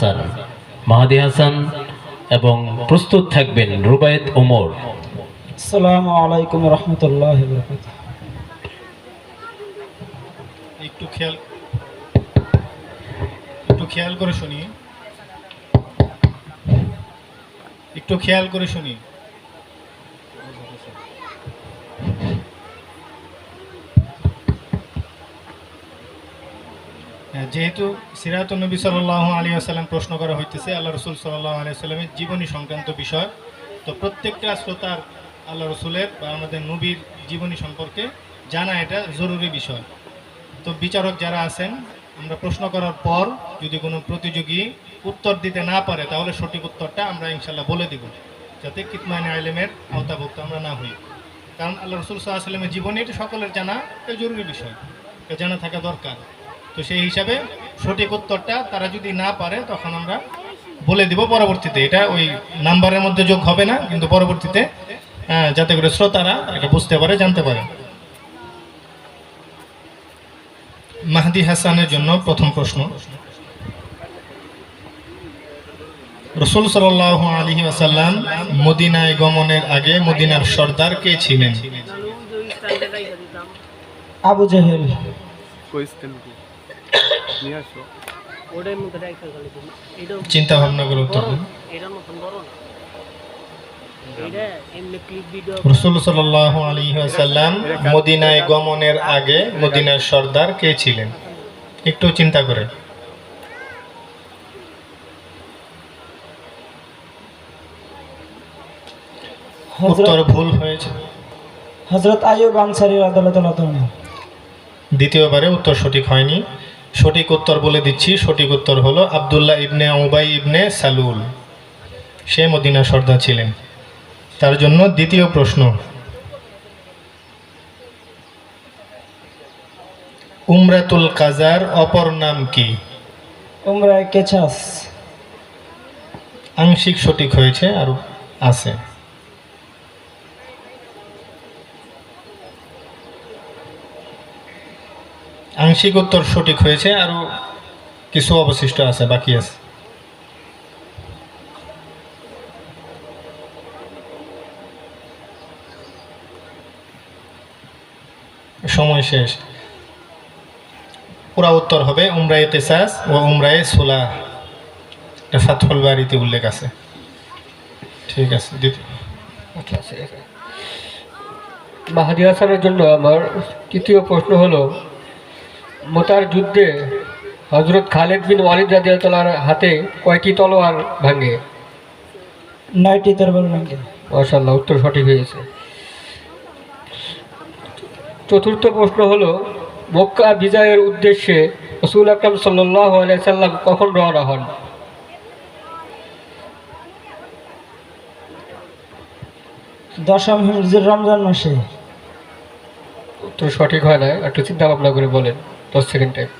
হাসান। মাহাদি হাসান এবং প্রস্তুত থাকবেন রুবায়েত ওমর। আসসালামু আলাইকুম রহমতুল্লাহি ওয়া বারাকাতুহু। একটু খেয়াল করে শুনি, একটু খেয়াল করে শুনি। যেহেতু সিরাতুন নবী সাল্লাল্লাহু আলাইহি ওয়াসাল্লাম প্রশ্ন করা হইতেছে আল্লাহ রসুল সাল্লাল্লাহু আলাইহি ওয়াসাল্লামের জীবনী সংক্রান্ত বিষয়, তো প্রত্যেকটা শ্রোতার আল্লাহ রসুলের বা আমাদের নবীর জীবনী সম্পর্কে জানা এটা জরুরি বিষয়। তো বিচারক যারা আছেন, আমরা প্রশ্ন করার পর যদি কোনো প্রতিযোগী উত্তর দিতে না পারে তাহলে সঠিক উত্তরটা আমরা ইনশাল্লাহ বলে দিব, যাতে কিতমানে আইলেমের আওতাভুক্ত আমরা না হই। কারণ আল্লাহ রসুল সাল্লাল্লাহু আলাইহি ওয়াসাল্লামের জীবনী এটা সকলের জানা একটা জরুরি বিষয়, এটা জানা থাকা দরকার। তো সেই হিসাবে সঠিক উত্তরটা তারা যদি না পারে তখন আমরা বলে দিব পরবর্তীতে, এটা ওই নাম্বারের মধ্যে যোগ হবে না, কিন্তু পরবর্তীতে যাতে করে শ্রোতারা এটা বুঝতে পারে, জানতে পারে। মাহদি হাসানের জন্য প্রথম প্রশ্ন। রাসূল সাল্লাল্লাহু আলাইহি ওয়াসাল্লাম মদিনায় গমনের আগে মদিনার সর্দার কে ছিলেন? আবু জেহেল। চিন্তা ভাবনা করে উত্তর দিন। রাসূল সাল্লাল্লাহু আলাইহি ওয়াসাল্লাম মদিনায় গমনের আগে মদিনার সর্দার কে ছিলেন? একটু চিন্তা করে। উত্তর ভুল হয়েছে। হযরত আইয়ুব আনসারী রাদিয়াল্লাহু তাআলা। দ্বিতীয়বারে উত্তর সঠিক হয়নি। সঠিক উত্তর বলে দিচ্ছি, সঠিক উত্তর হলো আব্দুল্লাহ ইবনে উবাই ইবনে সালুল, সে মদিনার সর্দার ছিলেন। তার জন্য দ্বিতীয় প্রশ্ন। উমরাতুল কাজার অপর নাম কি? উমরায়ে কেছাস। আংশিক সঠিক হয়েছে, আর আছে। আংশিক উত্তর সঠিক হয়েছে, আরো কিছু অবশিষ্ট আছে, বাকি আছে। সময় শেষ। পুরা উত্তর হবে উমরায়ে কিসাস ও উমরায়ে সুলাহ, এটা ফাতহুল বারীতে উল্লেখ আছে। ঠিক আছে। মাহাদি হাসানের জন্য আমার তৃতীয় প্রশ্ন হলো, মোতার যুদ্ধে হযরত খালিদ বিন ওয়ালিদ রাদিয়াল্লাহু তাআলার হাতে কয়টি তলোয়ার ভাঙে? 9টি তরবারি ভাঙে। মাশাআল্লাহ, উত্তর সঠিক হয়েছে। চতুর্থ প্রশ্ন হলো, মক্কা বিজয়ের উদ্দেশ্যে রাসূল আকরাম সাল্লাল্লাহু আলাইহি সাল্লাম কখন রওনা হন? দশম হিজরির রমজান মাসে। উত্তর সঠিক হয় না, একটু চিন্তা ভাবনা করে বলেন, 10 সেকেন্ড টাইম।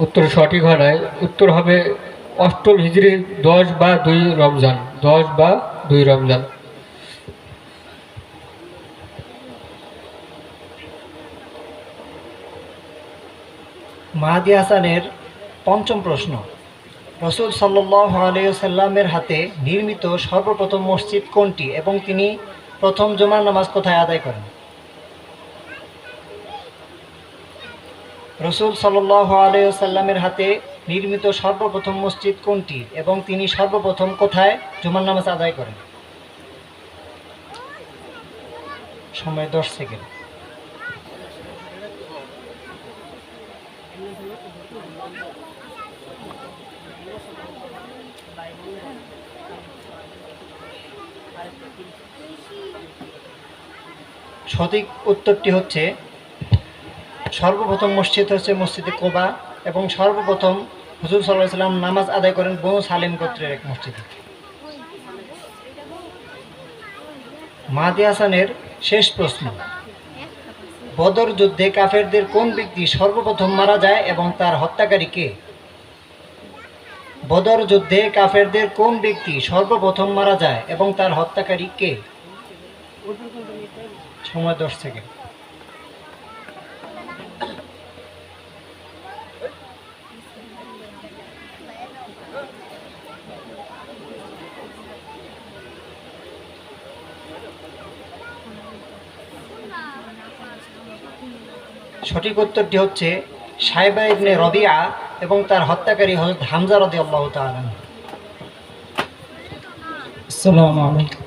উত্তর সঠিক হয় নাই, উত্তর হবে অষ্টম হিজরির 10 বা 2 রমজান, 10 বা 2 রমজান। মাহাদি হাসানের পঞ্চম প্রশ্ন। রাসূল সাল্লাল্লাহু আলাইহি ওয়াসাল্লামের হাতে নির্মিত সর্বপ্রথম মসজিদ কোনটি এবং তিনি প্রথম জুমার নামাজ কোথায় আদায় করেন? রাসূল সাল্লাল্লাহু আলাইহি ওয়াসাল্লামের হাতে নির্মিত সর্বপ্রথম মসজিদ কোনটি এবং তিনি সর্বপ্রথম কোথায় জুমার নামাজ আদায় করেন? সময় 10 সেকেন্ড। সঠিক উত্তরটি হচ্ছে সর্বপ্রথম মসজিদ হচ্ছে মসজিদে কোবা এবং সর্বপ্রথম হুজুর সাল্লাল্লাহু আলাইহি ওয়াসাল্লাম নামাজ আদায় করেন বনু সালিম গোত্রের এক মসজিদে। মাহাদি হাসানের শেষ প্রশ্ন। বদর যুদ্ধে কাফেরদের কোন ব্যক্তি সর্বপ্রথম মারা যায় এবং তার হত্যাকারী কে? বদর যুদ্ধে কাফেরদের কোন ব্যক্তি সর্বপ্রথম মারা যায় এবং তার হত্যাকারী কে? সময় 10 সেকেন্ড। সঠিক উত্তরটি হচ্ছে সাইবা ইবনে রবিআ এবং তার হত্যাকারী হযরত হামজা রাদিয়াল্লাহু তাআলা। আসসালামু আলাইকুম।